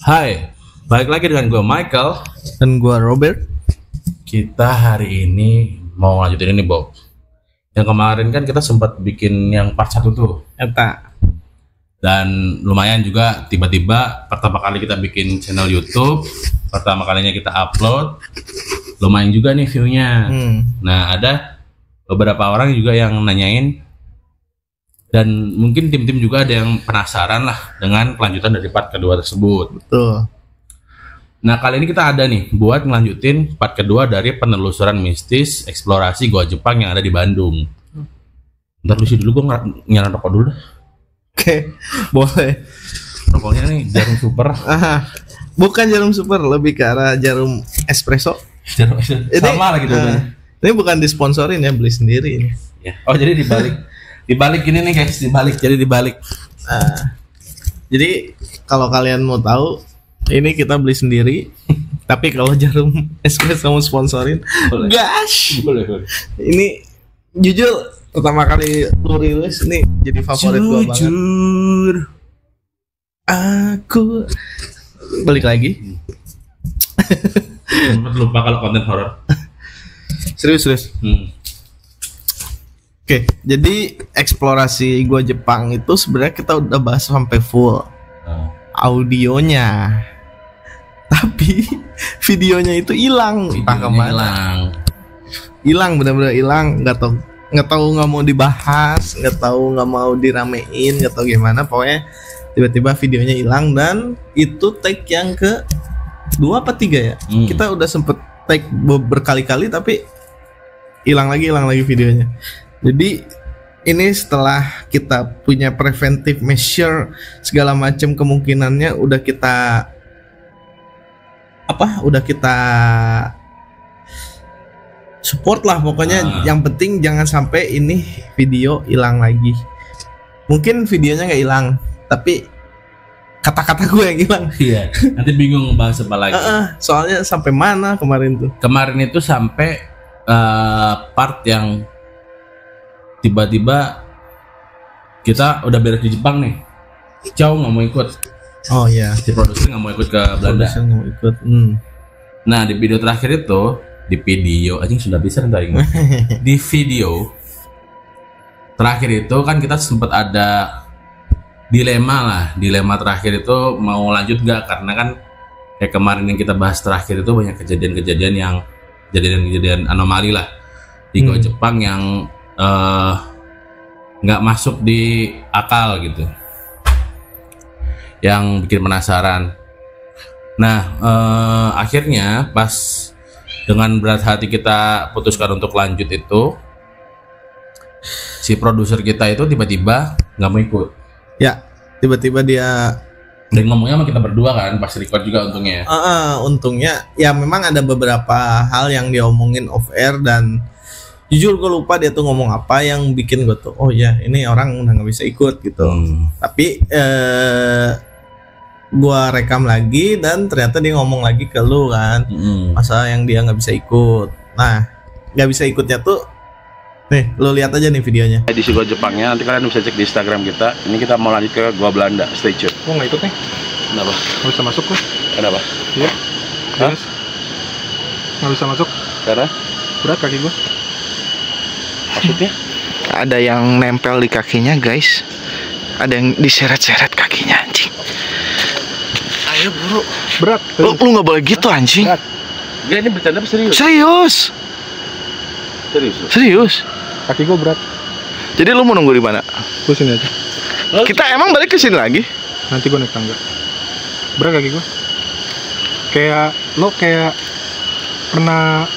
Hai, balik lagi dengan gue Michael. Dan gua Robert. Kita hari ini mau lanjutin ini Bob. Yang kemarin kan kita sempat bikin yang part 1 tuh. Eta. Dan lumayan juga tiba-tiba pertama kali kita bikin channel YouTube. Pertama kalinya kita upload. Lumayan juga nih view-nya. Nah ada beberapa orang juga yang nanyain. Dan mungkin tim-tim juga ada yang penasaran lah dengan kelanjutan dari part kedua tersebut. Betul. Nah kali ini kita ada nih buat ngelanjutin part kedua dari penelusuran mistis eksplorasi Goa Jepang yang ada di Bandung. Ntar lu sih dulu, gue nyalain rokok dulu dah. Oke, boleh. Rokoknya nih jarum super. Bukan jarum super, lebih ke arah jarum espresso. Jarum sama lah gitu. Ini bukan disponsorin ya, beli sendiri ini. Ya. Oh jadi dibalik ini nih guys, dibalik. Jadi kalau kalian mau tahu, ini kita beli sendiri. Tapi kalau jarum espresso mau sponsorin, gosh. Boleh. Ini jujur pertama kali lu rilis ini jadi favorit gua banget. Jujur, aku balik lagi. Sempat lupa kalau konten horor. Serius. Oke, jadi eksplorasi Goa Jepang itu sebenarnya kita udah bahas sampai full audionya, tapi videonya itu hilang. Entah kemana. Hilang, benar-benar hilang. Nggak tahu nggak mau dibahas, nggak tahu nggak mau diramein, nggak tahu gimana. Pokoknya tiba-tiba videonya hilang dan itu take yang ke 2 apa 3 ya. Kita udah sempet take berkali-kali tapi hilang lagi videonya. Jadi ini setelah kita punya preventive measure segala macam kemungkinannya udah kita support lah pokoknya. Yang penting jangan sampai ini video hilang lagi. Mungkin videonya nggak hilang tapi kata-kata gue yang hilang. Iya. Nanti bingung bahas apa lagi. Soalnya sampai mana kemarin tuh? Kemarin itu sampai part yang tiba-tiba kita udah beres di Jepang nih, Chow nggak mau ikut. Oh iya. Si produser nggak mau ikut ke Belanda. Nah di video terakhir itu, di video terakhir itu kan kita sempat ada dilema terakhir itu mau lanjut nggak, karena kan kayak kemarin yang kita bahas terakhir itu banyak kejadian anomali lah di Goa Jepang yang nggak masuk di akal gitu, yang bikin penasaran. Nah akhirnya pas dengan berat hati kita putuskan untuk lanjut itu, si produser kita itu tiba-tiba nggak mau ikut. Ya, tiba-tiba dia dan ngomongnya sama kita berdua kan pas record juga untungnya. Untungnya ya memang ada beberapa hal yang dia omongin off air dan jujur gue lupa dia tuh ngomong apa yang bikin gue tuh oh ya ini orang udah nggak bisa ikut gitu. Tapi gue rekam lagi dan ternyata dia ngomong lagi ke lu kan, masa yang dia nggak bisa ikut. Nah nggak bisa ikutnya tuh nih, lu lihat aja nih videonya. Edisi Goa Jepangnya nanti kalian bisa cek di Instagram kita. Ini kita mau lanjut ke Goa Belanda. Stay tune. Gua nggak ikut nih. Kenapa? Nggak bisa masuk kok. Kenapa? Iya. Terus nggak bisa masuk. Karena berat kaki gua. Maksudnya? Ada yang nempel di kakinya guys. Ada yang diseret-seret kakinya anjing. Ayo buru. Berat. Lu nggak boleh gitu anjing. Berat. Gak, ini bercanda apa serius? Serius. Kaki gua berat. Jadi lu mau nunggu di mana? Gua sini aja. Kita emang balik ke sini lagi? Nanti gua naik tangga. Berat kaki gua. Kayak lo kayak pernah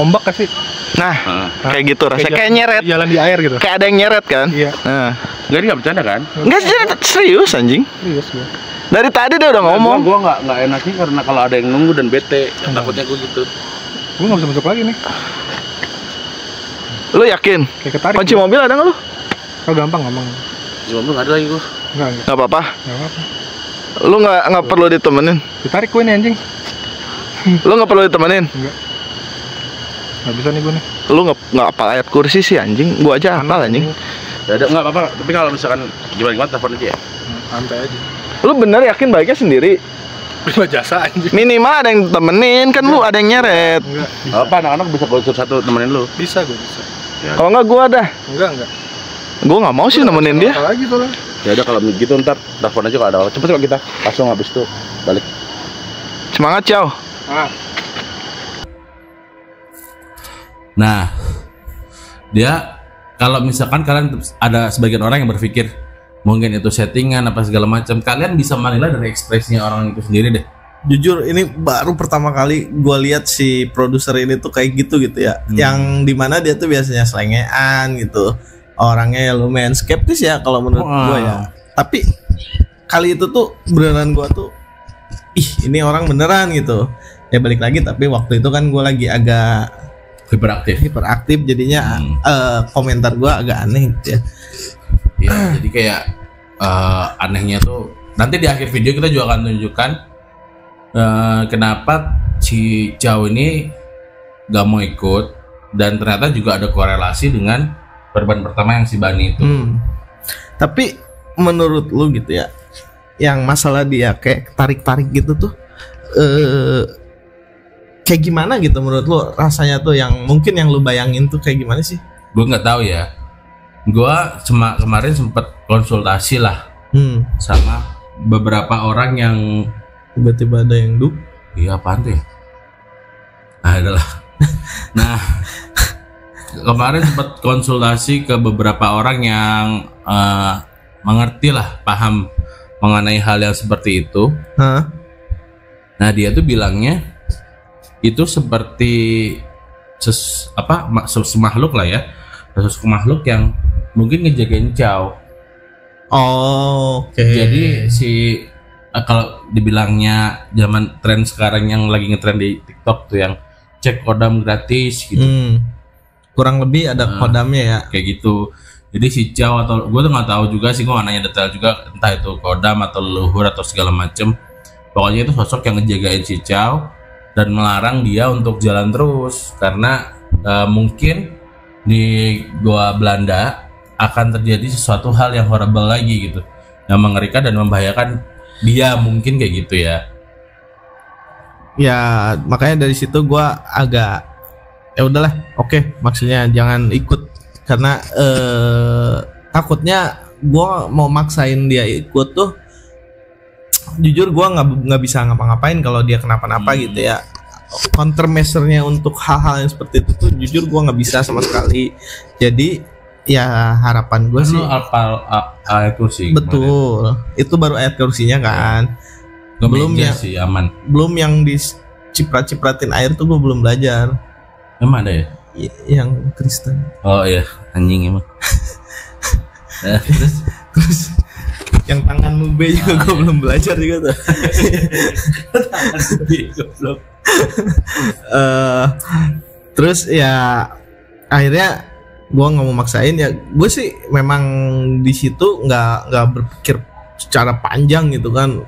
ombak gak sih? Nah, kayak gitu rasanya, kayak nyeret. Jalan di air gitu. Kayak ada yang nyeret kan? Iya. Nah. Gak, ini gak bercanda kan? Enggak serius anjing. Serius gua. Dari tadi dia udah ngomong. Gua nggak enaknya karena kalau ada yang nunggu dan bete. Takutnya gua gitu. Gua nggak bisa masuk lagi nih. Lu yakin? Kayak ketarik. Kunci mobil ada nggak lu? Oh gampang. Di mobil nggak ada lagi gua. Nggak apa-apa. Nggak apa-apa. Lu nggak perlu ditemenin. Ditarik gue ini anjing. Lu nggak perlu ditemenin. Enggak. Nggak bisa nih gue nih. Lu nggak hafal ayat kursi sih anjing. Gua aja hafal anjing. Ya ada nggak apa-apa. Tapi kalau misalkan gimana telepon aja ya. Santai aja. Lu bener yakin baliknya sendiri? Prima jasa anjing. Minimal ada yang temenin, kan lu ada yang nyeret. Enggak. Apa anak-anak bisa gua suruh satu temenin lu? Bisa gue bisa. Kalau enggak gua dah. Enggak. Gua nggak mau sih nemenin dia. Apa lagi soalnya? Ya udah kalau gitu ntar telepon aja kalau ada orang. Cepet kok kita langsung habis itu balik. Semangat, Ciao. Nah, dia kalau misalkan kalian ada sebagian orang yang berpikir mungkin itu settingan apa segala macam, kalian bisa menilai dari ekspresinya orang itu sendiri deh. Jujur ini baru pertama kali gue lihat si produser ini tuh kayak gitu ya. Yang dimana dia tuh biasanya selengean gitu, orangnya lumayan skeptis ya kalau menurut gue ya. Tapi kali itu tuh beneran gue tuh ini orang beneran gitu. Ya balik lagi, tapi waktu itu kan gue lagi agak hiperaktif jadinya komentar gue agak aneh gitu ya. Ya, jadi kayak anehnya tuh nanti di akhir video kita juga akan tunjukkan kenapa si Ciao ini gak mau ikut, dan ternyata juga ada korelasi dengan korban pertama yang si Bani itu. Tapi menurut lu gitu ya, yang masalah dia kayak tarik-tarik gitu tuh kayak gimana gitu menurut lu rasanya tuh, yang mungkin yang lu bayangin tuh kayak gimana sih? Gue nggak tahu ya. Gue kemarin sempet konsultasi lah sama beberapa orang yang tiba-tiba ada yang iya apaan tuh ya? Nah adalah. Nah kemarin sempet konsultasi ke beberapa orang yang mengerti lah, paham mengenai hal yang seperti itu. Nah dia tuh bilangnya itu seperti makhluk lah ya, sosok makhluk yang mungkin ngejagain Ciao. Oke. Jadi kalau dibilangnya zaman tren sekarang yang lagi ngetren di TikTok tuh yang cek kodam gratis gitu. Kurang lebih ada kodamnya ya. Kayak gitu. Jadi si Ciao atau gue tuh nggak tahu juga sih, gue nggak nanya detail juga, entah itu kodam atau leluhur atau segala macem. Pokoknya itu sosok yang ngejagain si Ciao dan melarang dia untuk jalan terus karena mungkin di Goa Belanda akan terjadi sesuatu hal yang horrible lagi gitu, yang mengerikan dan membahayakan dia, mungkin kayak gitu ya. Ya makanya dari situ gue agak ya udahlah, oke, maksudnya jangan ikut karena takutnya gue mau maksain dia ikut tuh, jujur gue nggak bisa ngapa-ngapain kalau dia kenapa-napa gitu ya. Countermeasure-nya untuk hal-hal yang seperti itu tuh jujur gue nggak bisa sama sekali. Jadi ya harapan gue sih ayat kursi. Betul, itu baru ayat kursinya kan. Belum yang sih aman. Belum yang diciprat-cipratin air tuh gue belum belajar. Emang ada ya? Yang Kristen. Oh iya, anjing emang. Terus yang tangan nube juga gue belum belajar juga tuh. Terus ya akhirnya gue nggak mau maksain ya. Gue sih memang di situ nggak berpikir secara panjang gitu kan.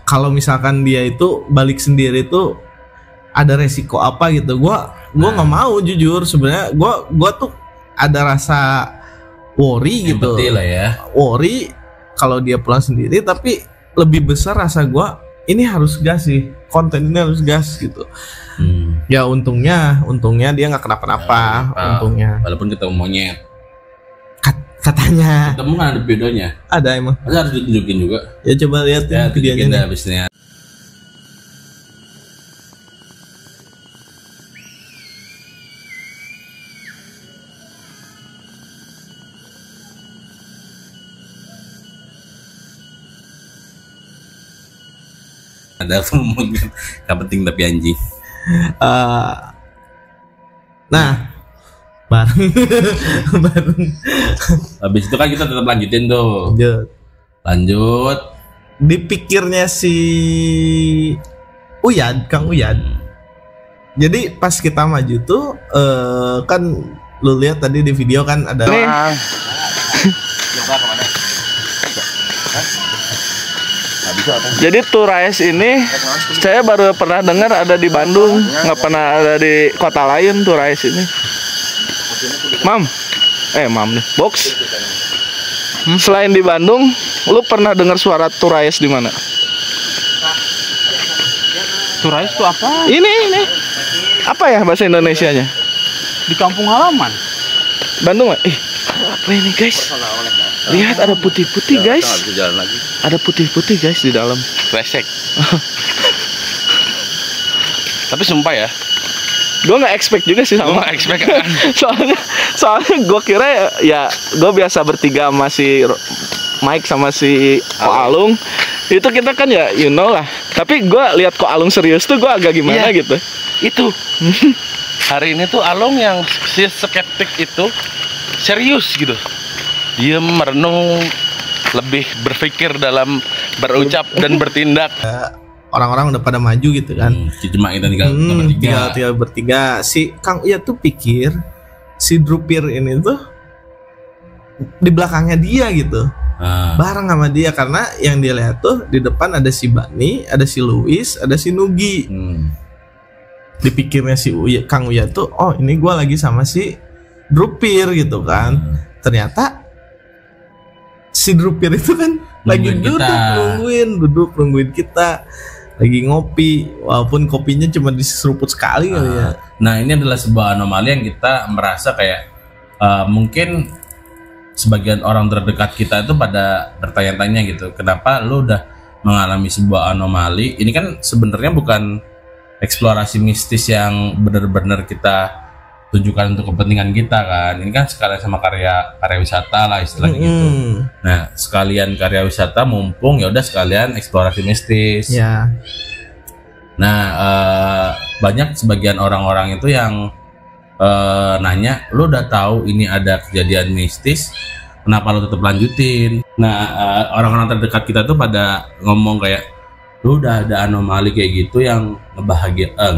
Kalau misalkan dia itu balik sendiri tuh ada resiko apa gitu. Gue nggak mau, jujur sebenarnya gue tuh ada rasa worry gitu. Betul lah ya. Worry kalau dia pulang sendiri, tapi lebih besar rasa gue ini harus gas sih, konten ini harus gas gitu. Ya untungnya dia nggak kenapa-napa, untungnya. Walaupun ketemu monyet. Katanya. Ketemu kan ada videonya. Ada emang. Masa harus ditunjukin juga. Ya coba lihat ya, videonya. Habisnya. Ada mungkin gak penting tapi anjing. Nah bareng. Habis itu kan kita tetap lanjutin tuh. Lanjut. Dipikirnya si Kang Uyad. Jadi pas kita maju tuh kan lu lihat tadi di video kan ada. Jadi Tour Race ini saya baru pernah dengar ada di Bandung, nggak pernah ada di kota lain Tour Race ini. Mam nih, box. Selain di Bandung, lu pernah dengar suara Turais di mana? Turais itu apa? Ini. Apa ya bahasa Indonesianya? Di kampung halaman. Bandung, apa ini guys? Lihat ada putih-putih guys. Bisa jalan lagi. Ada putih-putih guys di dalam. Resek. Tapi sumpah ya, Gue nggak expect juga sih gue sama. nggak expect kan. soalnya gue kira ya gue biasa bertiga sama si Mike sama si Ko Alung. Itu kita kan ya you know lah. Tapi gue lihat Ko Alung serius tuh gue agak gimana Iya. gitu. Itu hari ini tuh Alung yang si skeptik itu serius gitu. Dia merenung, lebih berpikir dalam berucap dan bertindak. Orang-orang udah pada maju gitu kan. Cuma kita tinggal bertiga. tinggal bertiga. Si Kang Uya tuh pikir si Drupir ini tuh di belakangnya dia gitu. Bareng sama dia, karena yang dia lihat tuh di depan ada si Bani, ada si Luis, ada si Nugi. Dipikirnya si Kang Uya tuh, oh ini gue lagi sama si Drupir gitu kan. Ternyata si Drupir itu kan lagi duduk nungguin kita, lagi ngopi, walaupun kopinya cuma diseruput sekali kali ya. Nah, ini adalah sebuah anomali yang kita merasa kayak mungkin sebagian orang terdekat kita itu pada bertanya-tanya gitu, kenapa lu udah mengalami sebuah anomali? Ini kan sebenarnya bukan eksplorasi mistis yang benar-benar kita tunjukkan untuk kepentingan kita kan. Ini kan sekalian sama karya wisata lah istilahnya gitu. Nah, sekalian karya wisata, mumpung ya udah sekalian eksplorasi mistis. Ya. Nah, banyak sebagian orang-orang itu yang nanya, lu udah tahu ini ada kejadian mistis, kenapa lu tetap lanjutin? Nah, orang-orang terdekat kita tuh pada ngomong kayak, lu udah ada anomali kayak gitu yang ngebahagiain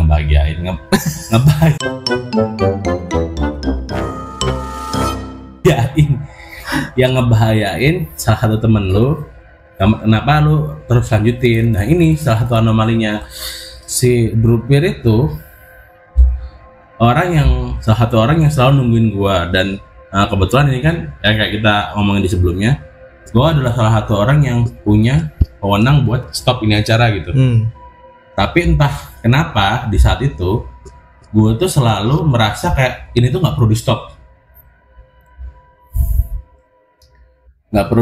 yang ngebahayain salah satu temen lu, kenapa lu terus lanjutin? Nah, ini salah satu anomalinya. Si Drupir itu salah satu orang yang selalu nungguin gua, dan kebetulan ini kan yang kayak kita ngomongin di sebelumnya, gua adalah salah satu orang yang punya wewenang buat stop ini acara gitu. Tapi entah kenapa di saat itu gue tuh selalu merasa kayak ini tuh nggak perlu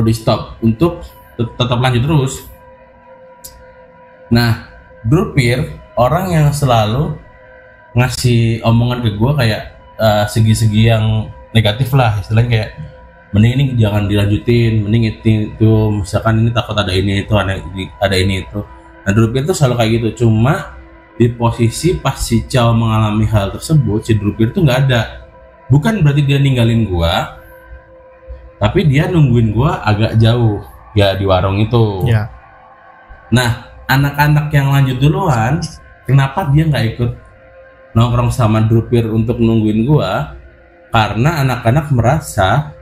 di stop untuk tetap lanjut terus. Nah, Drupir orang yang selalu ngasih omongan ke gue kayak segi-segi yang negatif lah, istilahnya kayak mending ini jangan dilanjutin, mending itu misalkan ini takut ada ini itu, ada ini itu. Nah, Drupir tuh selalu kayak gitu. Cuma di posisi pas si Chow mengalami hal tersebut, si Drupir tuh nggak ada. Bukan berarti dia ninggalin gua, tapi dia nungguin gua agak jauh ya di warung itu. Ya. Nah, anak-anak yang lanjut duluan, kenapa dia nggak ikut nongkrong sama Drupir untuk nungguin gua? Karena anak-anak merasa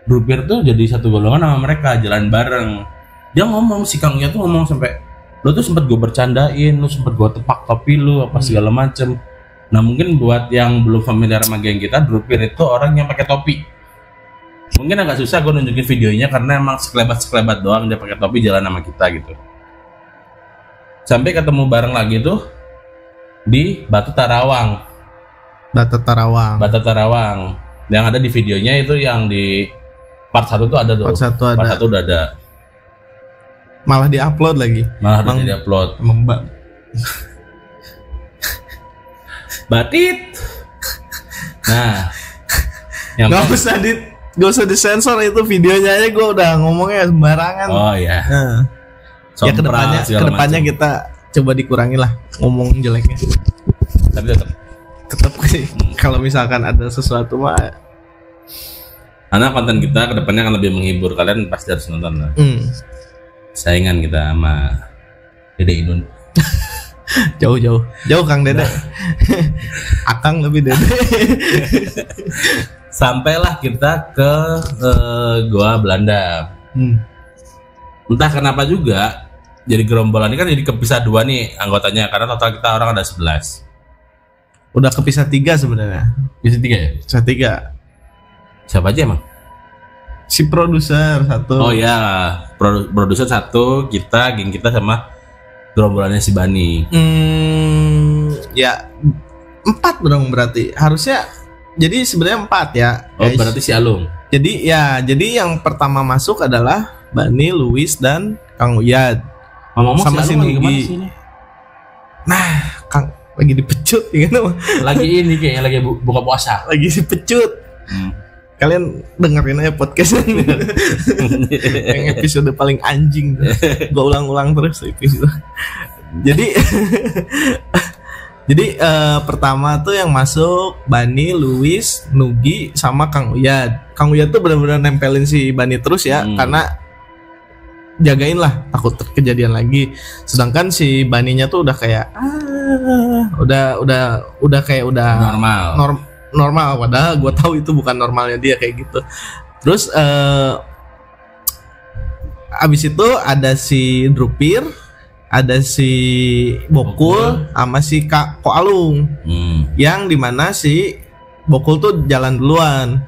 Drupir tuh jadi satu golongan sama mereka, jalan bareng. Dia ngomong, si Kang Uya tuh ngomong sampai, lo tuh sempet gue bercandain, lo sempet gue tepak topi lo apa segala macem. Nah, mungkin buat yang belum familiar sama geng kita, Drupir itu orang yang pakai topi. Mungkin agak susah gue nunjukin videonya karena emang sekelebat doang dia pakai topi jalan sama kita gitu. Sampai ketemu bareng lagi tuh di Batu Tarawang. Yang ada di videonya itu yang di part 1 tuh ada tuh. Part 1 udah ada. Malah di-upload lagi. Emang Batit. Nah, Gak usah disensor itu videonya aja, gue udah ngomongnya sembarangan. Oh iya. Ya kedepannya kita coba dikurangi lah ngomong jeleknya. Tapi tetap sih kalau misalkan ada sesuatu mah. Karena konten kita kedepannya akan lebih menghibur, kalian pasti harus nonton lah. Saingan kita sama Dede Inun. Jauh Kang Dede. Akang lebih Dede. Sampailah kita ke Goa Belanda. Entah kenapa juga jadi gerombolan ini kan jadi kepisah 2 nih anggotanya, karena total kita orang ada 11. Udah kepisah 3 sebenarnya. Bisa 3 ya? Bisa 3. Siapa aja emang? Si produser satu. Oh ya, produser satu, geng kita sama gerombolannya si Bani. Ya 4 dong berarti. Harusnya jadi sebenarnya 4 ya. Oh, guys. berarti si Alung. Jadi yang pertama masuk adalah Bani, Luis dan Kang Uyad. Ngomong sama si Alung lagi kemana Nugi. sih ini? Nah, Kang lagi dipecut ya kan? Lagi ini kayaknya lagi buka puasa. Lagi dipecut. Kalian dengerin aja podcast yang episode paling anjing. Gue ulang-ulang terus episode. Jadi pertama tuh yang masuk Bani, Luis, Nugi sama Kang Uyad. Kang Uyad tuh benar-benar nempelin si Bani terus ya, karena jagain lah takut kejadian lagi. Sedangkan si Baninya tuh udah kayak udah kayak udah normal padahal gue tahu itu bukan normalnya dia kayak gitu. Terus abis itu ada si Drupir, ada si Bokul sama si Kak Ko Alung. Yang dimana si Bokul tuh jalan duluan,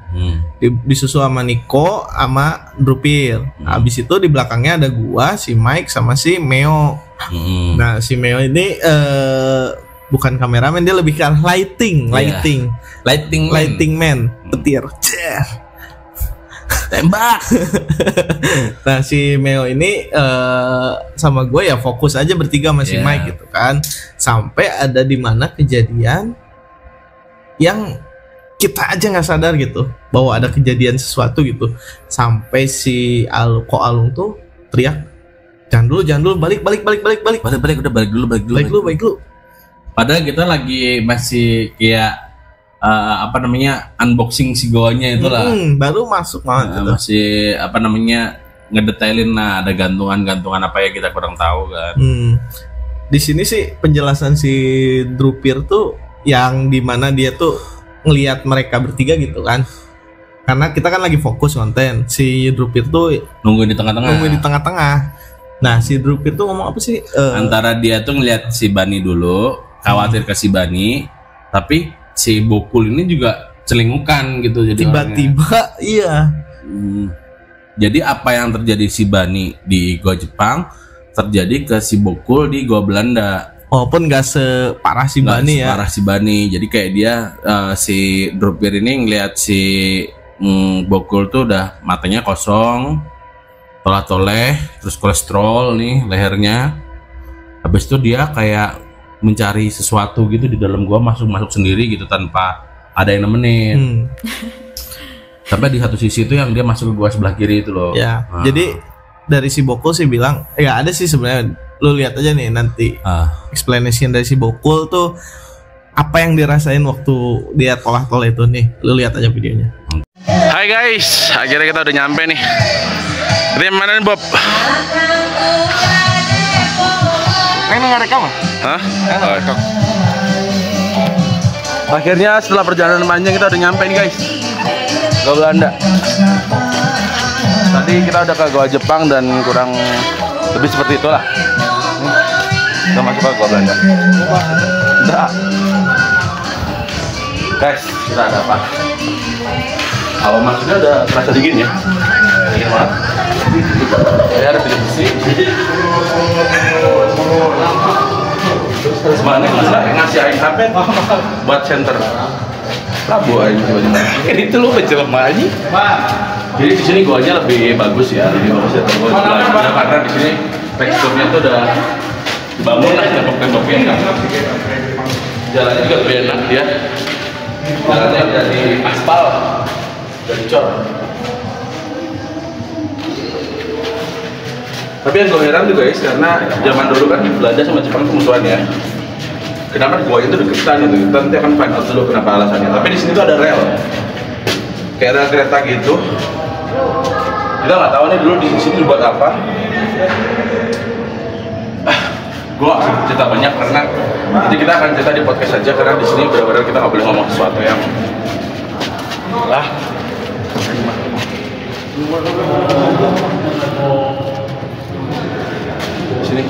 disusul sama Niko sama Drupir. Abis itu di belakangnya ada gua, si Mike sama si Meo. Nah si Meo ini bukan kameramen, dia lebih ke arah lighting man. Petir tembak. Nah si Meo ini sama gue ya fokus aja bertiga sama si Mike gitu kan, sampai ada di mana kejadian yang kita aja nggak sadar gitu bahwa ada kejadian sesuatu gitu, sampai si Ko Alung tuh teriak, jangan dulu balik dulu. Padahal kita lagi masih kayak unboxing si goanya itulah. Baru masuk banget. Masih ngedetailin lah, ada gantungan apa ya kita kurang tahu kan. Di sini sih penjelasan si Drupir tuh yang dimana dia tuh ngelihat mereka bertiga gitu kan. Karena kita kan lagi fokus konten. Si Drupir tuh nungguin di tengah-tengah. Nah si Drupir tuh ngomong apa sih? Antara dia tuh ngelihat si Bani dulu, khawatir ke si Bani, tapi si Bokul ini juga celingukan gitu, jadi tiba-tiba orangnya. Iya. Jadi apa yang terjadi si Bani di Goa Jepang terjadi ke si Bokul di Goa Belanda. Walaupun gak separah si Bani ya. Separah si Bani. Jadi kayak dia si Drupir ini ngelihat si Bokul tuh udah matanya kosong, toleh, terus kolesterol nih lehernya. Habis itu dia kayak mencari sesuatu gitu di dalam gua, masuk sendiri gitu tanpa ada yang nemenin. Sampai di satu sisi itu yang dia masuk ke gua sebelah kiri itu loh. Ya. Jadi dari si Bokul sih bilang, ya ada sih sebenarnya. Lu lihat aja nih nanti explanation dari si Bokul tuh apa yang dirasain waktu dia toleh itu nih. Lu lihat aja videonya. Hai guys, akhirnya kita udah nyampe nih. Ini mana nih Bob? Ini nggak rekam? Hah? Oh, rekam. Akhirnya setelah perjalanan panjang kita udah nyampe nih guys, Goa Belanda. Tadi kita udah ke Goa Jepang dan kurang lebih seperti itulah. Kita masuk ke Goa Belanda. Udah. Guys, kita ada apa? Awal masuknya udah terasa dingin ya. Dingin banget. Saya ada pilih besi. Sebenarnya ngasih air HP buat center. Labu aja coba. Ini tuh lu kecil aja. Jadi di sini goanya lebih bagus ya, lebih bagus ya karena di sini teksturnya tuh udah dibangun lah tembok-temboknya. Jalannya juga lebih enak ya. Jalannya udah di aspal, udah dicor. Tapi yang gue heran juga guys, karena zaman dulu kan Belanda sama Jepang itu musuhan ya. Kenapa di goa itu deketan gitu? Kita nanti akan find out dulu kenapa alasannya. Tapi di sini tuh ada rel, kayak rel kereta gitu. Kita nggak tahu nih dulu di sini dibuat apa. Gue nggak bisa cerita banyak karena nanti kita akan cerita di podcast saja, karena di sini benar-benar kita nggak boleh ngomong sesuatu yang sini.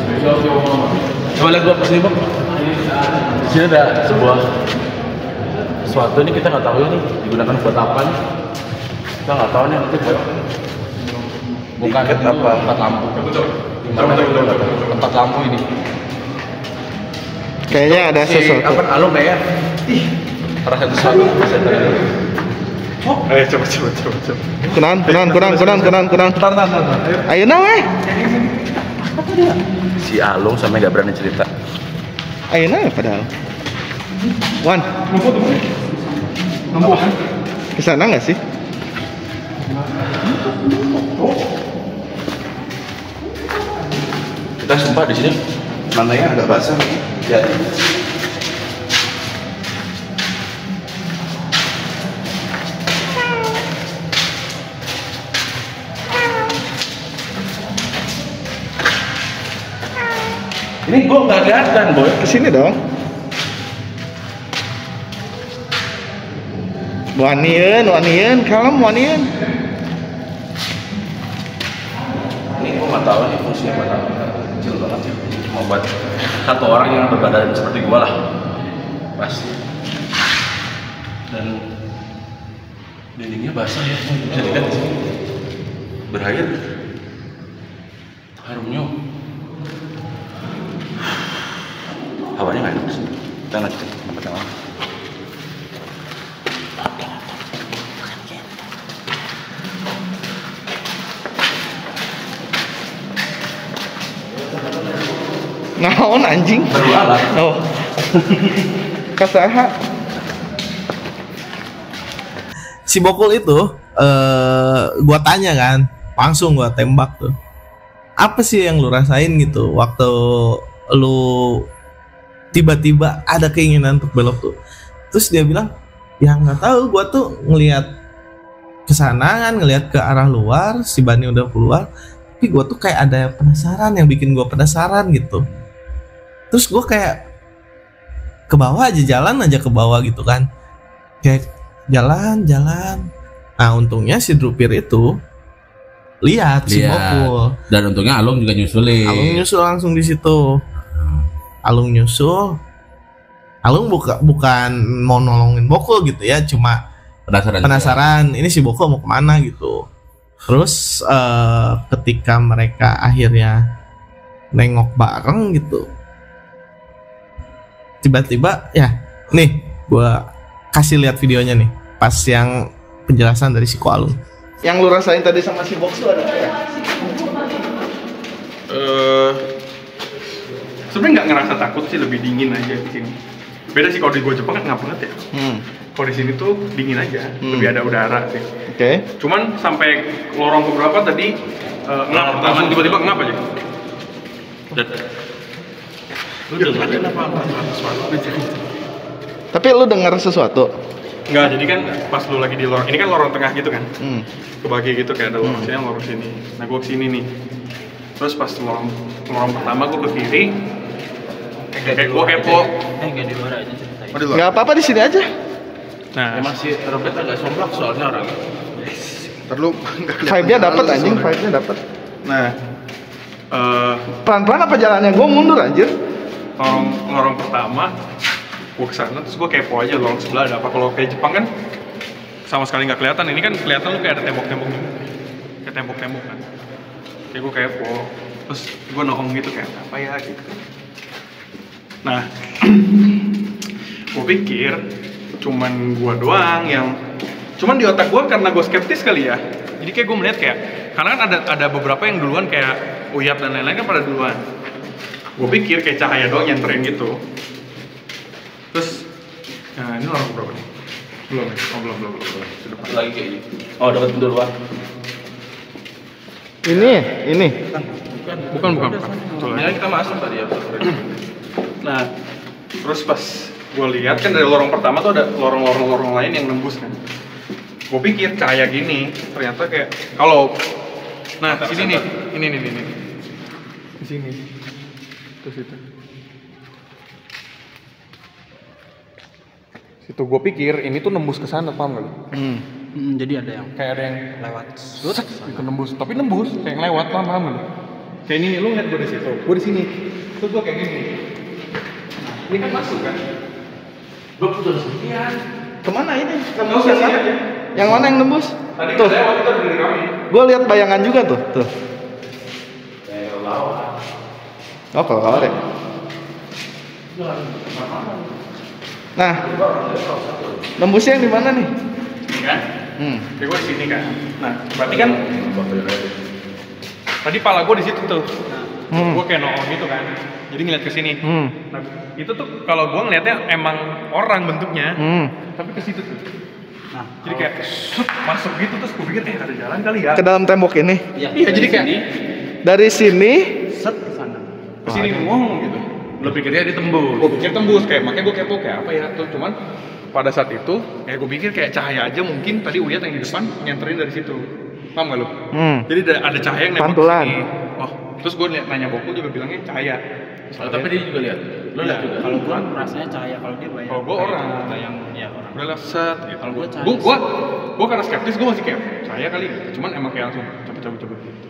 Coba lihat gua kesini Bang. Di sini ada sebuah sesuatu ini, kita nggak tahu ini digunakan buat apa nih. Kita Kita nggak tahu nih nanti bukan apa tempat lampu. Gimana itu tempat lampu ini? Kayaknya ada sesuatu. Apa alung kayak? Ih, rasa sesuatu. Ayo coba. Kurang. Ayo na weh. Si Alung sampai nggak berani cerita. Ayo na padahal. Wan. Lampu. Kesana nggak sih? Kita sumpah di sini lantainya agak basah. Ya. Ini gua nggak kelihatan, boy. Kesini dong. Wanian, kalem wanian. Ini gua nggak tahu nih fungsinya buat apa. Kecil banget ya. Cuma buat satu orang yang berbadan seperti gua lah. Pasti. Dan dindingnya basah ya. Bisa dilihat di sini. Berair. Harumnya. Hawanya nggak enak sih. Kita ngecek tempat yang lain. Naon anjing? Baru alat. Oh. Kasaha. Si Bokul itu gua tanya kan, langsung gua tembak tuh. Apa sih yang lu rasain gitu waktu lu tiba-tiba ada keinginan untuk belok tuh? Terus dia bilang, ya nggak tahu, gua tuh ngelihat kesana kan, ngelihat ke arah luar, si Bani udah keluar, tapi gua tuh kayak ada penasaran yang bikin gua penasaran gitu. Terus gue kayak ke bawah aja, jalan aja ke bawah gitu kan, kayak jalan. Nah untungnya si Drupir itu lihat si Bokul, dan untungnya Alung juga nyusulin. Alung nyusul langsung di situ. Alung bukan mau nolongin Bokul gitu ya, cuma penasaran ini si Bokul mau kemana gitu. Terus ketika mereka akhirnya nengok bareng gitu, tiba-tiba ya nih gua kasih lihat videonya nih pas yang penjelasan dari si Ko Alung. Yang lu rasain tadi sama si Box tuh ada apa ya? Sebenarnya nggak ngerasa takut sih, lebih dingin aja di sini. Beda sih kalau di gua Jepang kan ngap banget ya. Kalau di sini tuh dingin aja, lebih ada udara sih. Oke. Cuman sampai lorong keberapa tadi ngap, langsung tiba-tiba ngap aja. Lu dengerin apa? Tapi lu dengar sesuatu? Enggak, jadi kan pas lu lagi di lorong, ini kan lorong tengah gitu kan, kebagi gitu kayak ada lorong sini, lorong sini. Nah gua kesini nih, terus pas lorong pertama gua ke kiri, kayak gua kepo. Nggak di luar aja ceritanya. Nggak apa-apa, di sini aja. Nah, Masih Robert agak somplak soalnya orang. perlu Vibe-nya dapet anjing, vibe-nya dapet. Nah, Pelan-pelan apa jalannya? Gua mundur anjir. lorong pertama gue kesana terus gue kepo aja lorong sebelah ada apa. Kalau kayak Jepang kan sama sekali nggak kelihatan, ini kan kelihatan lu kayak ada tembok-tembok gitu, kayak tembok-tembok kan. Kayak gue kepo, terus gue nongol gitu kayak apa ya gitu. Nah, gue pikir cuman gue doang yang, cuman di otak gue karena gue skeptis kali ya, jadi kayak gue melihat kayak, karena kan ada beberapa yang duluan kayak Uyap dan lain-lain kan pada duluan. Gue pikir kayak cahaya doang nyenterin gitu. Terus, nah ini orang berapa nih? Belum ya? Oh belum. Satu lagi kayak gitu. Oh dapat duluan. Ini. Bukan. Ini kan kita masuk tadi ya. Nah, terus pas gue lihat kan dari lorong pertama tuh ada lorong lain yang nembus kan. Gue pikir cahaya gini, ternyata kayak kalau, nah sini nih, ini, di sini, terus itu. Situ gue pikir ini tuh nembus ke sana, paham gak lu? Jadi ada yang Kayak ada yang lewat. itu nembus, tapi nembus kayak yang lewat, paham gak lu? Kayak ini, lu ngeliat gue di situ, gue di sini, terus gue kayak gini. Ini kan masuk kan? Gue putus sekian. Kemana ini? Nggak usah sih aja. Yang mana yang nembus? Tadi Tuh. lewat kita berdiri kami. Gue lihat bayangan juga tuh. Tuh. Oh, kalau ya. Nah, nembusnya yang di mana nih? Ini kan? Kayak gue di sini kan. Nah, berarti kan tadi pala gue di situ tuh. Gue kayak nongol gitu kan. Jadi ngeliat ke sini. Nah, itu tuh kalau gue ngeliatnya emang orang bentuknya, tapi ke situ tuh. Nah, jadi kayak masuk gitu terus gue pikir ada jalan kali ya. Ke dalam tembok ini. Iya, jadi kayak Dari sini Set ke sana. ke sini gitu. Lo pikirnya ditembus. Gue pikir tembus kayak makanya gue kepo kayak apa ya tuh, cuman pada saat itu ya gue pikir kayak cahaya aja mungkin tadi Uyat yang di depan nyenterin dari situ, paham gak lo? Jadi ada cahaya yang nembak Pantulan. ke sini. Oh, terus gue nanya Bokul juga bilangnya cahaya. Tapi dia juga lihat. Lo lihat juga. Kalau gua rasanya cahaya, kalau dia bayang. Kalau gua orang. Bayang ya orang. Udah lah set gitu. Kalau gua cahaya. Gua karena skeptis gue masih kayak cahaya kali gitu. Cuman emang kayak langsung cepet gitu.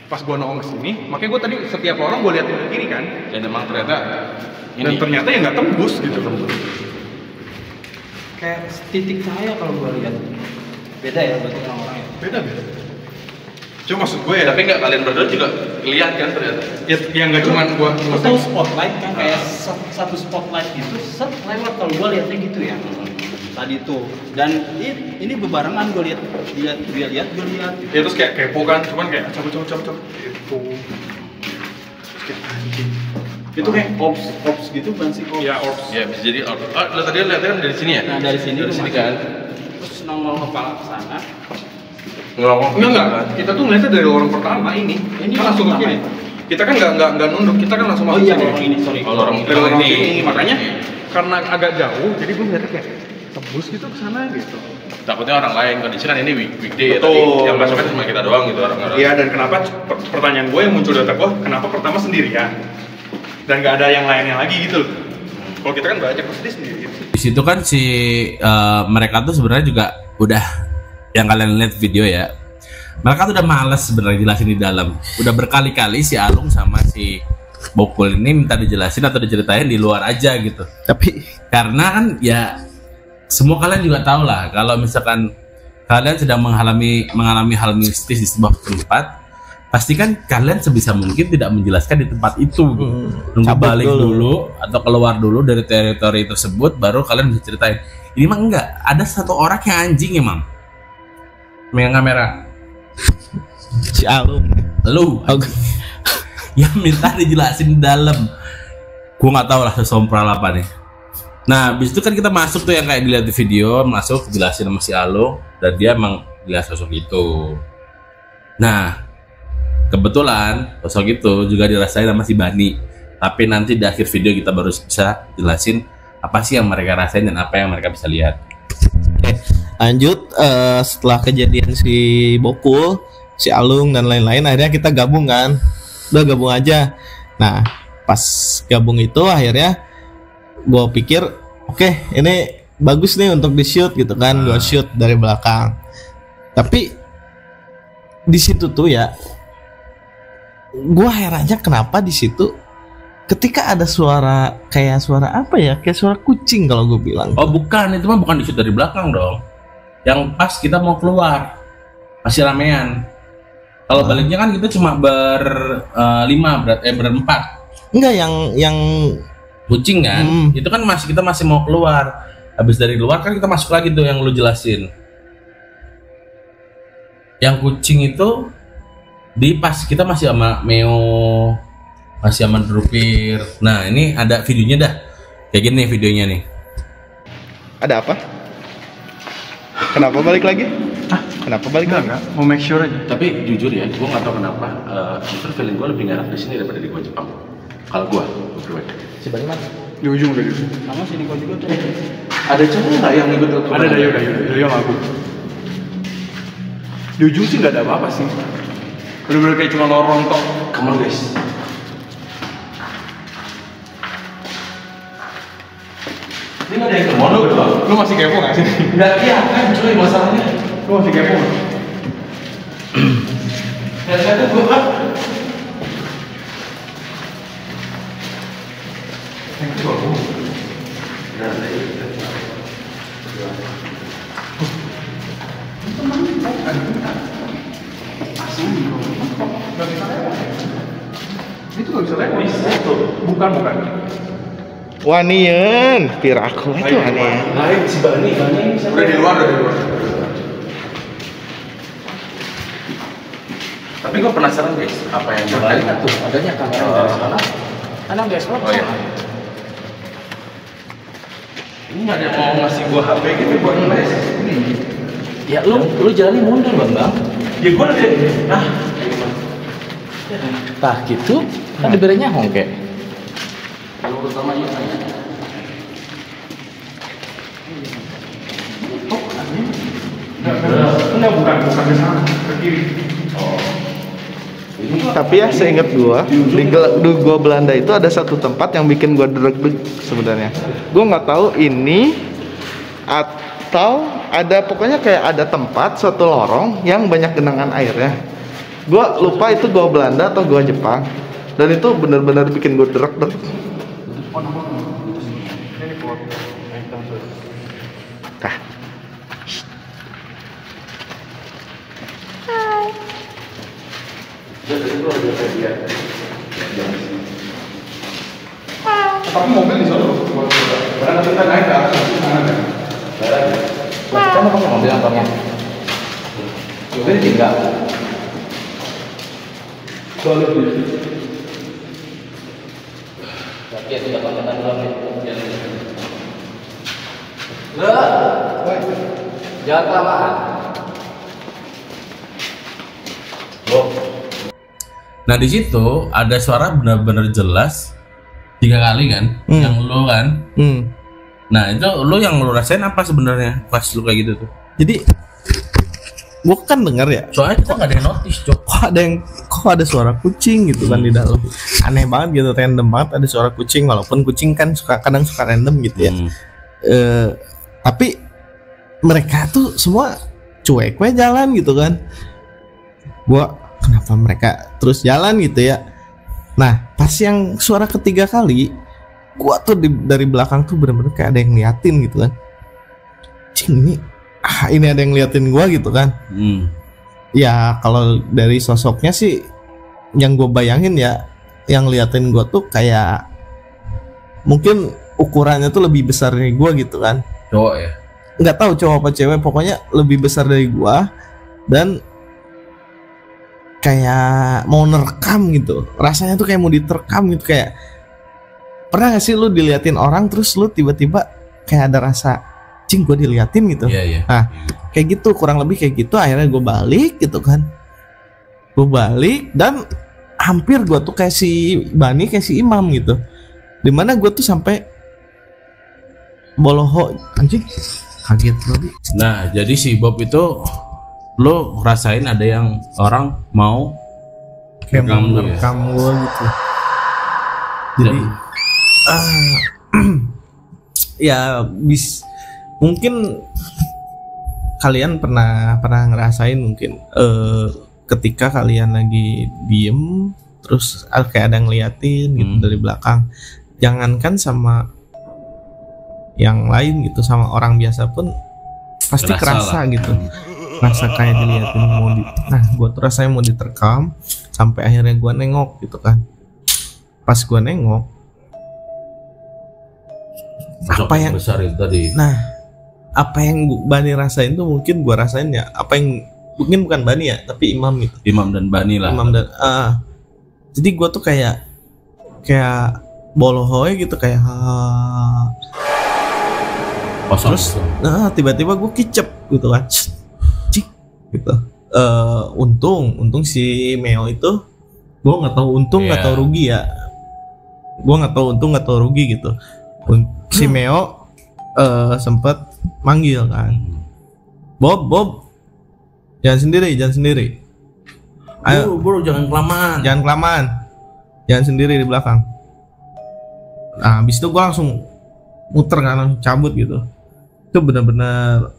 Pas gua nongol kesini, makanya gua tadi setiap orang gua liatin ke kiri kan. Dan emang ternyata Dan ternyata ya nggak tembus gitu. Kayak titik cahaya kalau gua lihat. Beda ya berarti orang-orang ya. Beda. Cuma maksud gue ya, tapi nggak kalian berdua juga lihat kan ternyata. ya nggak cuman gua Itu spotlight kan kayak satu spotlight gitu, set lewat kalau gua lihatnya gitu ya. Tadi tuh. Dan ini bebarengan gua lihat dia lihat gua lihat. ya terus kayak kepo kan, cuman kayak cabut gitu. Kayak anjing. Itu kayak ops gitu kan sih ops. Ya orbs. Ya bisa jadi. Lo tadi lihatnya kan dari sini ya? Nah dari sini Dari lu sini masuk. kan. Terus nongol kepala ke sana. Enggak. Kita tuh ngeliatnya dari orang pertama ini. Ini Kan langsung orang ke kiri. pertama Kita kan nggak nunduk, kita kan langsung Oh masuk iya, sini. orang ini, sorry. Kalau orang Dari orang ini. ini, makanya karena agak jauh, jadi gue ngeliatnya kayak tembus gitu ke sana gitu. Takutnya orang lain kondisi kan ini weekday ya Betul. tadi. Yang masuknya cuma kita doang gitu orang-orang. Iya, dan kenapa pertanyaan gue yang muncul di otak gue, kenapa pertama sendirian dan nggak ada yang lainnya lagi gitu loh. Kalau kita kan banyak pasti sendiri. Di situ kan si mereka tuh sebenarnya juga udah yang kalian lihat video ya. Mereka tuh udah males sebenarnya jelasin di dalam. Udah berkali-kali si Alung sama si Bokul ini minta dijelasin atau diceritain di luar aja gitu. Tapi Karena kan ya semua kalian juga tahu lah kalau misalkan kalian sedang mengalami hal mistis di sebuah tempat, pastikan kalian sebisa mungkin tidak menjelaskan di tempat itu. Nunggu Cabut balik dulu. dulu atau keluar dulu dari teritori tersebut baru kalian bisa ceritain. Ini mah enggak, ada satu orang yang anjing emang. Megang kamera. si Alung. Lu yang minta dijelasin di dalam. Gua nggak tahu lah sesompral apa nih. Nah, habis itu kan kita masuk tuh yang kayak dilihat di video, masuk dijelasin sama si Alo dan dia emang jelas sosok itu. Nah, kebetulan sosok itu juga dirasain sama si Bani. Tapi nanti di akhir video kita baru bisa jelasin apa sih yang mereka rasain dan apa yang mereka bisa lihat. Oke, lanjut setelah kejadian si Bokul, si Alung dan lain-lain, akhirnya kita gabung kan. Udah gabung aja. Nah, pas gabung itu akhirnya gue pikir oke, ini bagus nih untuk di shoot gitu kan. Gue shoot dari belakang. Tapi di situ tuh ya, gue herannya kenapa di situ ketika ada suara kayak suara apa ya, kayak suara kucing kalau gue bilang. Oh bukan, itu mah bukan di shoot dari belakang dong. Yang pas kita mau keluar masih ramean. Kalau baliknya kan kita cuma berempat. Enggak, yang Kucing kan? Itu kan kita masih mau keluar. Habis dari luar kan kita masuk lagi tuh yang lu jelasin. Yang kucing itu di pas kita masih sama Meo, masih sama Drupir. Nah ini ada videonya dah. Kayak gini videonya nih. Ada apa? Kenapa balik lagi? Kenapa balik lagi? Enggak, mau make sure aja. Tapi jujur ya, gue nggak tahu kenapa. Justru feeling gue lebih nggak enak di sini daripada di gua Jepang. Kalau gue pribadi. Si Bani mana? Di ujung udah gitu. Sama sini kau juga tuh. Ada cowok nggak yang ikut ke Ada Dayo ngaku. Di ujung sih nggak ada apa-apa sih. Bener-bener kayak cuma lorong tok. Come on guys. Ini nggak ada yang kemono doang. Lu masih kepo nggak sih? Nggak kelihatan cuy masalahnya. Lu masih kepo nggak? Saya tuh gue nggak bisa lihat bisa tuh. Bukan. Wanian, piraku itu wanian. Lain si Bani Udah di luar. Tapi gue penasaran guys, apa yang Makanya kan tuh, adanya kamera dari sana. Karena biasa Oh iya. Ini ada yang mau ngasih gua HP gitu buat ngeles. Ya lu jalannya mundur bang. Ya gua nanti. Tah gitu, kan diberinya hongke. Kalau pertama ini tanya. Enggak, bukan ke sana, ke kiri. Tapi ya seingat gua di gua Belanda itu ada satu tempat yang bikin gua deg-deg sebenarnya. Gua nggak tahu ini atau ada pokoknya kayak ada tempat suatu lorong yang banyak genangan airnya. Gua lupa itu gua Belanda atau gua Jepang. Dan itu benar-benar bikin gua deg-deg. Tah. Tapi mobil di sana. Karena kita naik ke atas sana kan. Kita mau pakai mobil motornya. Mobil tinggal. Tapi itu dapat kita dulu nih. Jangan kelamaan. Nah di situ ada suara benar-benar jelas 3 kali kan, yang lu kan. Nah itu lu yang lu rasain apa sebenarnya pas lu kayak gitu tuh? Jadi gua kan denger ya, Soalnya kita nggak ada yang notice, Cok. kok ada suara kucing gitu kan di dalam. Aneh banget gitu, random banget ada suara kucing, walaupun kucing kan kadang suka random gitu ya. Tapi mereka tuh semua cuek jalan gitu kan. Gua kenapa mereka terus jalan gitu ya. Nah pas yang suara ketiga kali, gua tuh dari belakang tuh bener-bener kayak ada yang ngeliatin gitu kan. Cing, ini ada yang ngeliatin gua gitu kan. Ya kalau dari sosoknya sih yang gue bayangin ya, yang ngeliatin gua tuh kayak mungkin ukurannya tuh lebih besar dari gua gitu kan. Cowok ya? Nggak tahu cowok apa cewek, pokoknya lebih besar dari gua dan kayak mau nerekam gitu. Rasanya tuh kayak mau diterkam gitu. Kayak pernah gak sih lu diliatin orang terus lu tiba-tiba kayak ada rasa cing gue diliatin gitu. Iya. Nah kayak gitu, kurang lebih kayak gitu. Akhirnya gue balik gitu kan. Gue balik dan hampir gue tuh kayak si Bani, kayak si Imam gitu. Dimana gue tuh sampai boloho anjing, kaget banget. Nah jadi si Bob itu lo rasain ada yang orang mau Kayak rekam lu ya? merekam gue gitu. Jadi ya mungkin kalian pernah ngerasain mungkin ketika kalian lagi diem terus kayak ada yang ngeliatin gitu dari belakang. Jangankan sama yang lain gitu, sama orang biasa pun pasti kerasa gitu. Rasa kayak diliatin nah gue tuh rasanya mau diterkam sampai akhirnya gue nengok gitu kan. Pas gue nengok apa yang besar itu tadi. Nah apa yang Bani rasain tuh mungkin gue rasain ya. Apa yang mungkin bukan Bani ya, tapi Imam gitu. Imam dan Bani lah. Imam dan jadi gue tuh kayak bolohoy gitu, kayak Kosong. terus nah tiba-tiba gue kicep gitu kan, cik gitu. Untung si Meo itu gue nggak tahu untung nggak tahu rugi ya. Gue nggak tahu untung nggak tahu rugi gitu. Si Meo sempet manggil kan, Bob jangan sendiri. Ayo bro jangan kelamaan. Jangan sendiri di belakang. Nah habis itu gue langsung muter kan, langsung cabut gitu. Itu benar-benar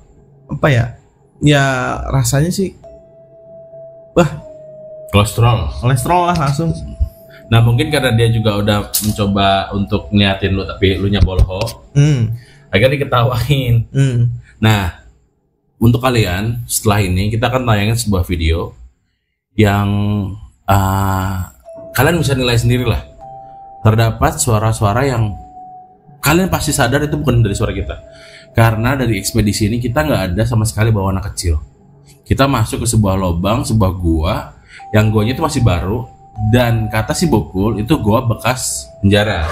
apa ya rasanya sih kolesterol lah langsung. Nah mungkin karena dia juga udah mencoba untuk ngeliatin lu tapi lu nya boloho, akhirnya diketawain. Nah untuk kalian setelah ini kita akan tayangin sebuah video yang kalian bisa nilai sendiri lah terdapat suara-suara yang kalian pasti sadar itu bukan dari suara kita. Karena dari ekspedisi ini kita nggak ada sama sekali bawa anak kecil. Kita masuk ke sebuah lubang, sebuah gua, yang guanya itu masih baru, dan kata si Bokul itu gua bekas penjara.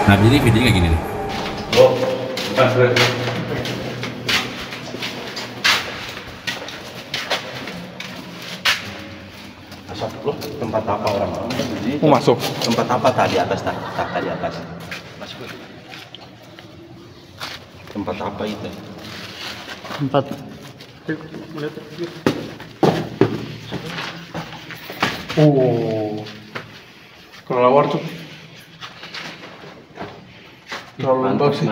Nah, jadi videonya kayak gini nih. Oh, Loh, tempat apa orang-orang? Masuk. Tempat apa tadi atas tak tadi atas? Tempat apa itu? Tempat Oh, kelelawar tuh. Terlalu lembab sih.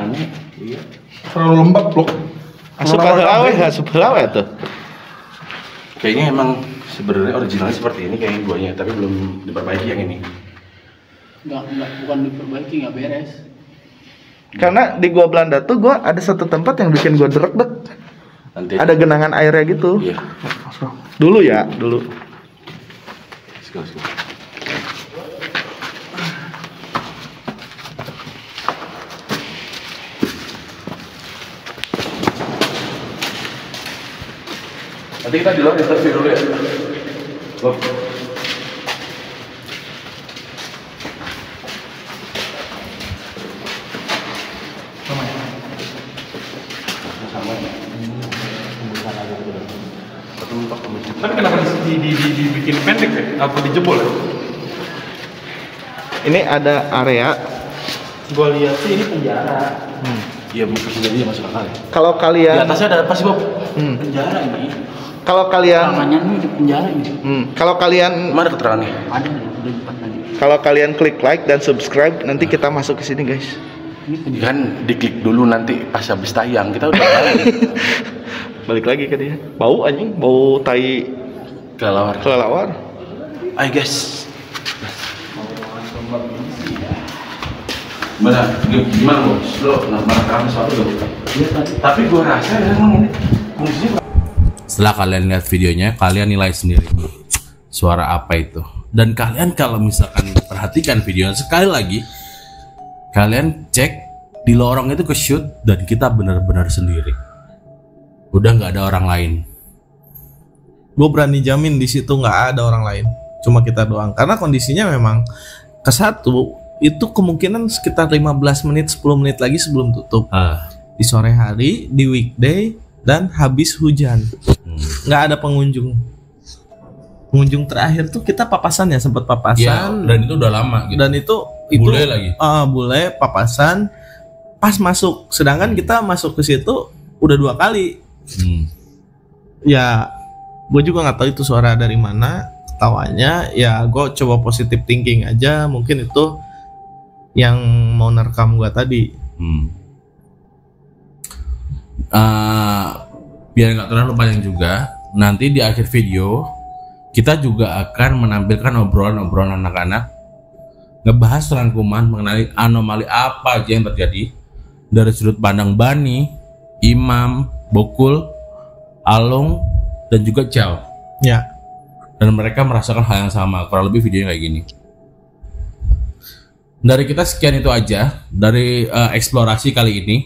Iya. Terlalu lembab loh. asup helawe tuh. Kayaknya emang sebenarnya originalnya seperti ini kayak guanya, tapi belum diperbaiki yang ini. Enggak, bukan diperbaiki, nggak beres. Karena di gua Belanda tuh gua ada satu tempat yang bikin gua derek-dek. Nanti Ada genangan airnya gitu. Iya. Dulu ya, dulu. Sekali. Nanti kita di luar interview dulu ya. Loh. Tapi kenapa dibikin pendek ya? Apa dijebol ya? Ini ada area. Gua lihat sih ini penjara. Iya, mungkin sudah dia masuk akal ya. Kalau Di kalian atasnya ada apa sih, Bob? Penjara ini. kalau kalian Namanya nih di penjara ini. kalau kalian Mana keterangannya? Ada di depan tadi. kalau kalian klik like dan subscribe nanti kita masuk ke sini, guys. Ini penjara. Kan diklik dulu nanti pas habis tayang kita udah Balik lagi ke dia. Bau anjing, bau tai kelelawar. kelelawar. Ayo guys. Gimana bos? Lo merekam sesuatu gak? Iya tadi. Tapi gue rasa memang ini fungsinya. Setelah kalian lihat videonya, kalian nilai sendiri suara apa itu. Dan kalian kalau misalkan perhatikan videonya sekali lagi, kalian cek di lorong itu ke shoot dan kita benar-benar sendiri. Udah nggak ada orang lain. Gue berani jamin di situ nggak ada orang lain, cuma kita doang. Karena kondisinya memang ke satu itu kemungkinan sekitar 15 menit 10 menit lagi sebelum tutup. Di sore hari, di weekday, dan habis hujan. Nggak ada pengunjung. Pengunjung terakhir tuh kita papasan ya, sempat papasan. Ya, dan itu udah lama gitu. Dan itu Bule lagi. Bule papasan pas masuk. Sedangkan kita masuk ke situ udah 2 kali. Ya, gue juga nggak tahu itu suara dari mana. Ketawanya, ya gue coba positive thinking aja. Mungkin itu yang mau nerekam gue tadi. Biar nggak terlalu panjang juga, nanti di akhir video kita juga akan menampilkan obrolan-obrolan anak-anak ngebahas rangkuman mengenai anomali apa aja yang terjadi dari sudut pandang Bani, Imam, Bokul, Alung, dan juga Chow. Ya. Dan mereka merasakan hal yang sama. Kurang lebih videonya kayak gini. Dari kita sekian itu aja dari eksplorasi kali ini.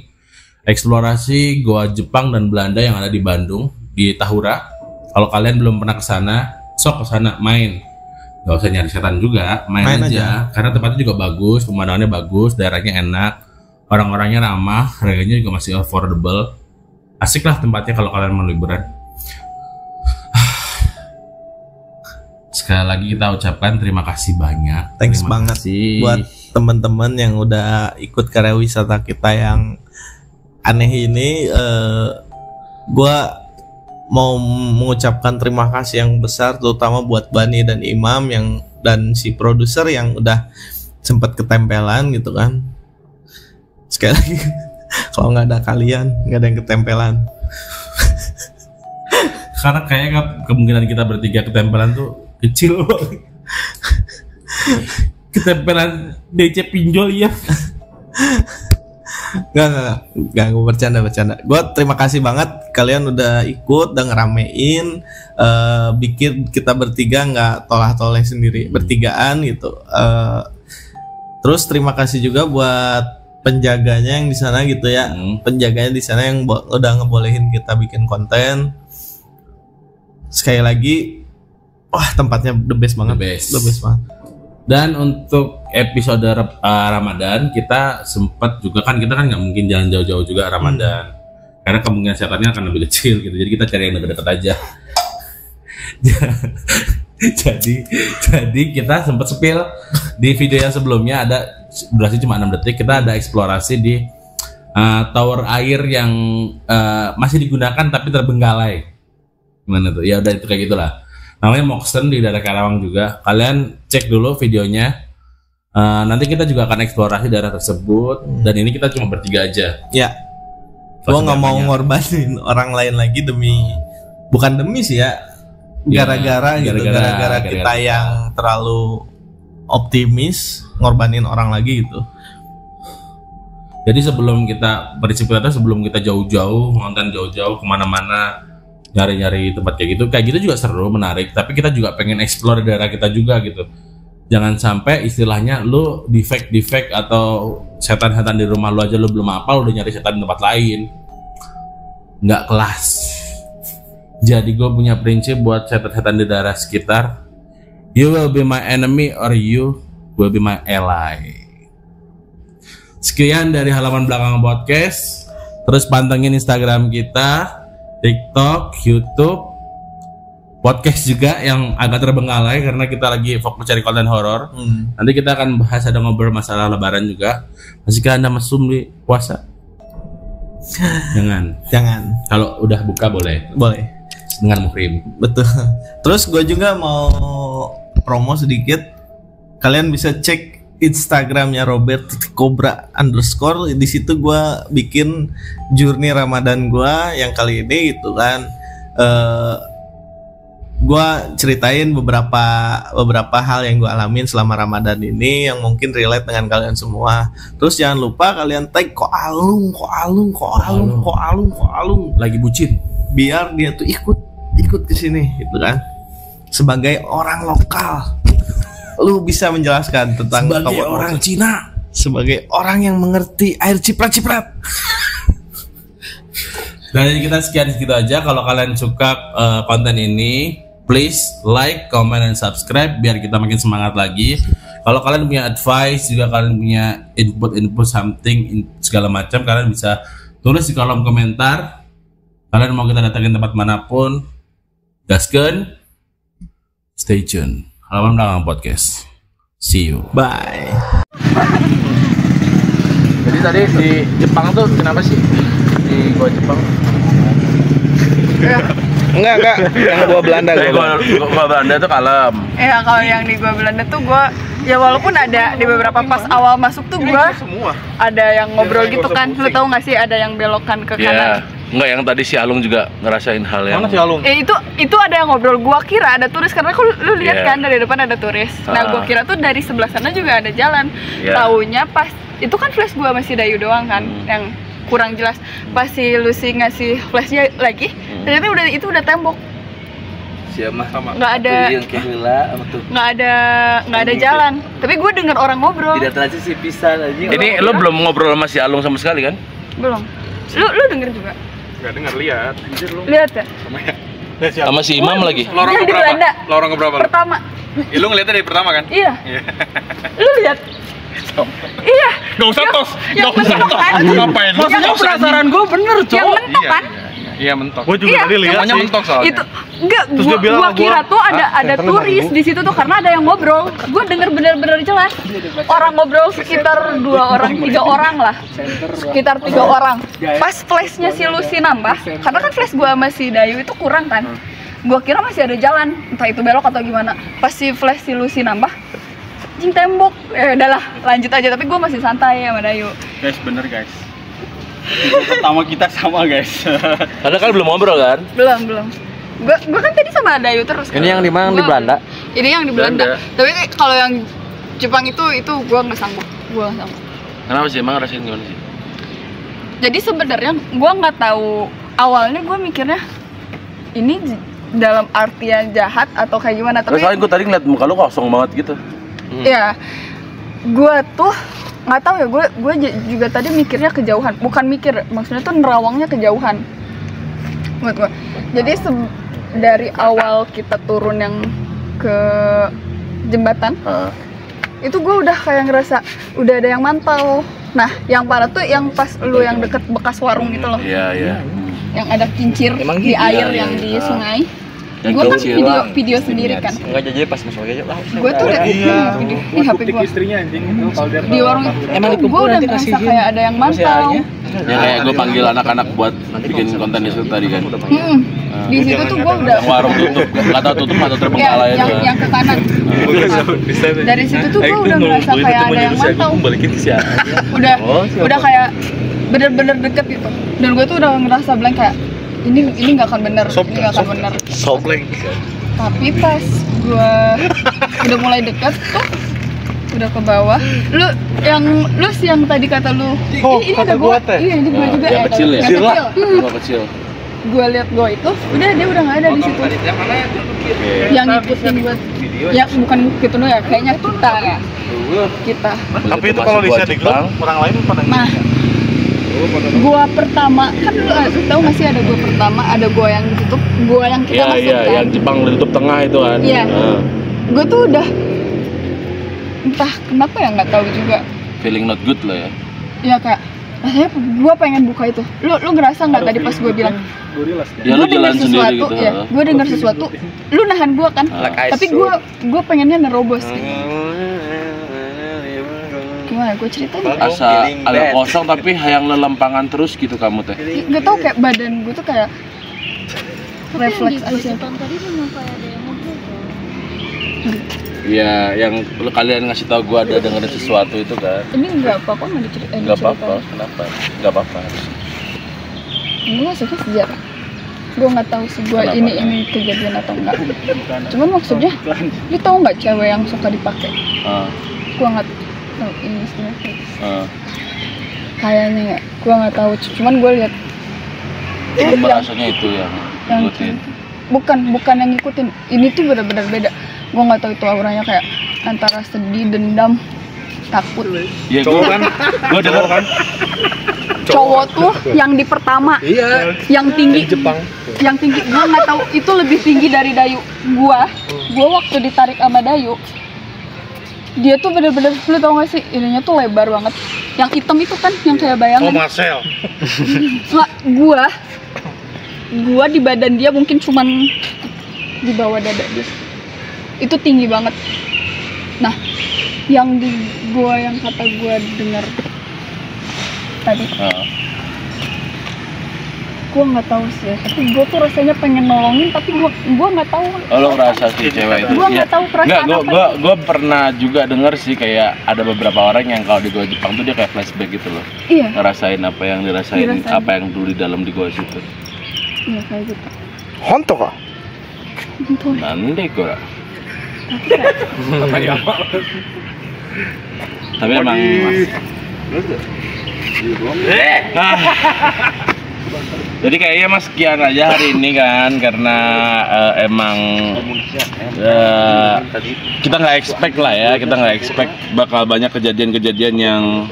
Eksplorasi Goa Jepang dan Belanda yang ada di Bandung, di Tahura. Kalau kalian belum pernah ke sana, sok ke sana main. Gak usah nyari setan juga, main aja. Karena tempatnya juga bagus, pemandangannya bagus, daerahnya enak, orang-orangnya ramah, harganya juga masih affordable. Asik lah tempatnya kalau kalian mau liburan. Sekali lagi kita ucapkan terima kasih banyak. Thanks Terima banget kasih buat teman-teman yang udah ikut karya wisata kita yang aneh ini. Gua mau mengucapkan terima kasih yang besar terutama buat Bani dan Imam dan si produser yang udah sempat ketempelan gitu kan. Sekali lagi kalau nggak ada kalian nggak ada yang ketempelan. Karena kayaknya kemungkinan kita bertiga ketempelan tuh kecil banget. Ketempelan DC pinjol ya. Gak, gue bercanda. Gue terima kasih banget kalian udah ikut dan ngeramein, bikin kita bertiga nggak tolah-toleh sendiri, bertigaan gitu. Terus terima kasih juga buat penjaganya yang di sana gitu ya. Penjaganya di sana yang udah ngebolehin kita bikin konten. Sekali lagi, wah tempatnya the best banget. The best banget. Dan untuk episode Ramadan kita sempat juga kan, kita kan nggak mungkin jalan jauh-jauh juga Ramadan. Karena kemungkinan setannya akan lebih kecil gitu. Jadi kita cari yang dekat-dekat aja. jadi kita sempat spill di video yang sebelumnya, ada durasi cuma 6 detik, kita ada eksplorasi di tower air yang masih digunakan tapi terbengkalai. Gimana tuh? Ya udah itu kayak gitulah. Namanya Moxen di daerah Karawang juga. Kalian cek dulu videonya. Nanti kita juga akan eksplorasi daerah tersebut. Dan ini kita cuma bertiga aja. Ya. Gua nggak mau ngorbanin orang lain lagi bukan demi sih ya. Gara-gara kita yang terlalu optimis ngorbanin orang lagi gitu. Jadi sebelum kita jauh-jauh nonton jauh-jauh kemana-mana nyari-nyari tempat kayak gitu juga seru, menarik. Tapi kita juga pengen explore daerah kita juga gitu. Jangan sampai istilahnya lu defect atau setan-setan di rumah lu aja lu belum hafal udah nyari setan di tempat lain. Nggak kelas. Jadi gue punya prinsip buat setan-setan di daerah sekitar. You will be my enemy or you will be my ally. Sekian dari halaman belakang podcast. Terus pantengin Instagram kita, TikTok, YouTube, podcast juga yang agak terbengkalai karena kita lagi fokus cari konten horor. Nanti kita akan bahas, ada ngobrol masalah Lebaran juga. Masihkah Anda mesum di puasa? Jangan. Kalau udah buka boleh. Dengan muhrim. Betul. Terus gue juga mau promo sedikit. Kalian bisa cek Instagramnya Robert_Cobra_. Di situ gue bikin journey Ramadan gue yang kali ini gitu kan. Gue ceritain beberapa hal yang gue alamin selama Ramadan ini yang mungkin relate dengan kalian semua. Terus jangan lupa kalian tag Ko Alung lagi bucin. Biar dia tuh ikut ke sini gitu kan. Sebagai orang lokal, lu bisa menjelaskan tentang sebagai orang Cina, sebagai orang yang mengerti air ciprat. Dan kita sekian segitu aja. Kalau kalian suka konten ini, please like, comment, dan subscribe biar kita makin semangat lagi. Kalau kalian punya advice, juga kalian punya input something segala macam, kalian bisa tulis di kolom komentar. Kalian mau kita datangin tempat manapun, gaskeun. Stay tune. Halaman belakang podcast. See you. Bye. Jadi tadi di Jepang tuh kenapa sih? Di gua Jepang. Enggak. Yang gua Belanda gua Belanda tuh kalem. Ya kalau yang di gua Belanda tuh gua ya walaupun ada di beberapa pas awal masuk tuh gua ada yang ngobrol gitu kan. Lu tahu nggak sih ada yang belokan ke kanan? Enggak, yang tadi si Alung juga ngerasain hal yang. Mana si Alung? Itu ada yang ngobrol. Gua kira ada turis karena lu lihat kan dari depan ada turis. Nah, gua kira tuh dari sebelah sana juga ada jalan. Taunya pas itu kan flash gua masih Dayu doang kan yang kurang jelas. Pas si Lucy ngasih flashnya lagi, ternyata udah tembok. Siapa sama? Nggak ada jalan. Tapi gue dengar orang ngobrol. Tidak transisi pisan aja. Ini lo belum ngobrol sama si Alung sama sekali kan? Belum. Lu denger juga? Nggak dengar, lihat. Lihat ya? Sama si Imam lagi. Lorong keberapa? Pertama. Ya, lu ngeliatnya dari pertama kan? Iya. Lu lihat? Iya. Gak usah tos. Ngapain? Maksudnya penasaran gue bener, Cok. Yang mentok kan? Iya mentok. Gue juga tadi lihat Semuanya mentok soalnya. Itu enggak, gua kira tuh ada turis di situ tuh karena ada yang ngobrol. Gua denger bener-bener jelas. Orang ngobrol sekitar 2 orang, 3 orang lah. Sekitar 3 orang. Pas flashnya si Lucy nambah, karena kan flash gua sama si Dayu itu kurang kan. Gua kira masih ada jalan, entah itu belok atau gimana. Pas si flash si Lucy nambah, anjing tembok. Udahlah, lanjut aja, tapi gua masih santai sama Dayu. Guys, bener guys. Pertama kita sama guys. Karena kan belum ngobrol kan? Belum. Gua kan tadi sama Dayu terus. Ini yang di mana? Di Belanda? Ini yang di Belanda. Tapi kalau yang Jepang itu gua nggak sanggup. Kenapa sih? Emang rasain gimana sih? Jadi sebenarnya gua nggak tahu. Awalnya gua mikirnya ini dalam artian jahat atau kayak gimana. Tapi soalnya gue tadi ngeliat muka lu kosong banget gitu. ya gue tuh nggak tahu ya, gue juga tadi mikirnya kejauhan, bukan mikir, maksudnya tuh nerawangnya kejauhan buat gue. Jadi dari awal kita turun yang ke jembatan, itu gue udah kayak ngerasa udah ada yang mantau. Nah, yang parah tuh yang pas lu yang deket bekas warung gitu loh. Iya. Yang ada kincir di air yang di sungai. Gue kan video sendiri kan. Enggak jadi pas masuk aja lah. Gue tuh liat video di HP gue. Istrinya anjing itu kalau dia Di warung itu gue udah ngerasa kayak ada yang mantau. Ya kayak gue panggil anak-anak buat bikin konten di situ tadi kan. Di situ tuh gue udah Yang warung tutup, nggak tahu tutup atau terbengkalai ya, yang ke kanan. Dari situ tuh gue udah ngerasa kayak ada yang mantau. Udah kayak bener-bener deket gitu. Dan gue tuh udah ngerasa blank kayak ini nggak akan bener, ini nggak akan bener. Sobleng. Tapi pas gue udah mulai deket tuh, udah ke bawah. Lu yang tadi kata lu, ini ada gua. Iya, ini gua juga. Yang kecil ya? Yang kecil. Gue liat gua itu, dia udah nggak ada di situ. Yang ngikutin buat, ya bukan gitu ya, kayaknya kita. Tapi itu kalau di di grup orang lain pada Nah, gua pertama kan lu tahu nggak sih, ada gua pertama, ada gua yang ditutup, gua yang kita masuk kan. Yang Jepang ditutup tengah itu kan. Iya. Gua tuh udah entah kenapa ya, nggak tahu juga. Feeling not good lah ya. Iya kayak rasanya gue pengen buka itu. Lu ngerasa nggak tadi pas gue bilang? Ya lu jalan sendiri gitu. Ya, gue dengar sesuatu. Lu nahan gue kan? Tapi gue pengennya nerobos. Gitu. Gimana? Gue ceritain. Asa ada kosong tapi hayang lelempangan terus gitu kamu teh. Gak tau, kayak badan gue tuh kayak refleks aja. Iya, yang kalian ngasih tahu gua ada dengerin sesuatu itu kan. Ini nggak apa-apa, nggak diceritain. Nggak apa-apa, kenapa? Nggak apa-apa. Ini maksudnya sejarah. Gue nggak tahu sih gue ini kejadian atau enggak. Cuman maksudnya, lu tahu nggak cewek yang suka dipakai? Gue nggak tahu ini sebenarnya. Kayaknya nggak, gue nggak tahu. Cuman gue lihat. Bahasanya itu yang ngikutin. Bukan yang ngikutin. Ini tuh benar-benar beda. Gue nggak tahu itu auranya kayak antara sedih, dendam, takut. Iya, gue dengar kan. Cowok tuh yang di pertama, yang tinggi, yang tinggi. Gue nggak tahu itu lebih tinggi dari Dayu. Gue waktu ditarik sama Dayu, dia tuh bener-bener, lu tau gak sih, ininya tuh lebar banget. Yang hitam itu kan, yang kayak bayangan. Oh, Marcel. Nggak, gue di badan dia mungkin cuman di bawah dada dia. Itu tinggi banget. Nah, yang di gua yang kata gua dengar tadi, gua nggak tahu sih ya, tapi gua tuh rasanya pengen nolongin, tapi gua nggak tahu. Oh, lo ngerasa sih cewek itu? Gua nggak tahu perasaan apa. Gua pernah juga denger sih kayak ada beberapa orang yang kalau di gua Jepang tuh dia kayak flashback gitu loh. Iya. Ngerasain apa yang dirasain. Apa yang dulu di dalam di gua situ. Iya kayak gitu. Honto kah? Nanti gua. Tapi emang jadi kayaknya mas sekian aja hari ini kan, karena emang kita nggak expect lah ya, kita nggak expect bakal banyak kejadian-kejadian yang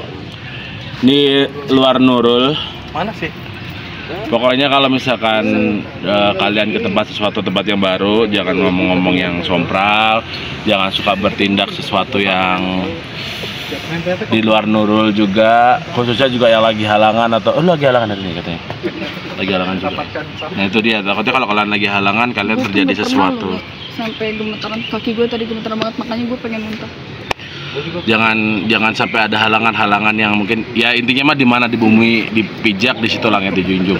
di luar Nurul. Mana sih? Pokoknya kalau misalkan kalian ke sesuatu tempat yang baru, jangan ngomong-ngomong yang sompral, jangan suka bertindak sesuatu yang di luar Nurul juga, khususnya juga yang lagi halangan atau lagi halangan hari ini katanya, lagi halangan juga. Nah itu dia, takutnya kalau kalian lagi halangan kalian terjadi sesuatu. Sampai gemetaran, kaki gue tadi gemetaran banget, makanya gue pengen muntah. Jangan sampai ada halangan-halangan yang mungkin ya, intinya mah di mana di bumi dipijak di situ langit dijunjung.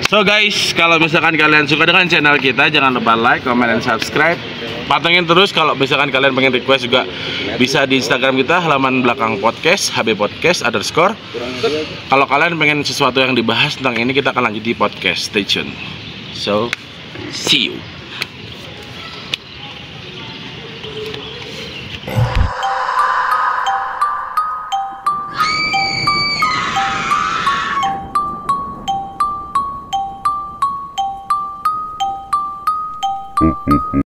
So guys, kalau misalkan kalian suka dengan channel kita, jangan lupa like, comment, dan subscribe. Pantengin terus, kalau misalkan kalian pengen request juga bisa di Instagram kita, halaman belakang podcast, hbpodcast_. Kalau kalian pengen sesuatu yang dibahas tentang ini, kita akan lanjut di podcast. Stay tune. So, see you.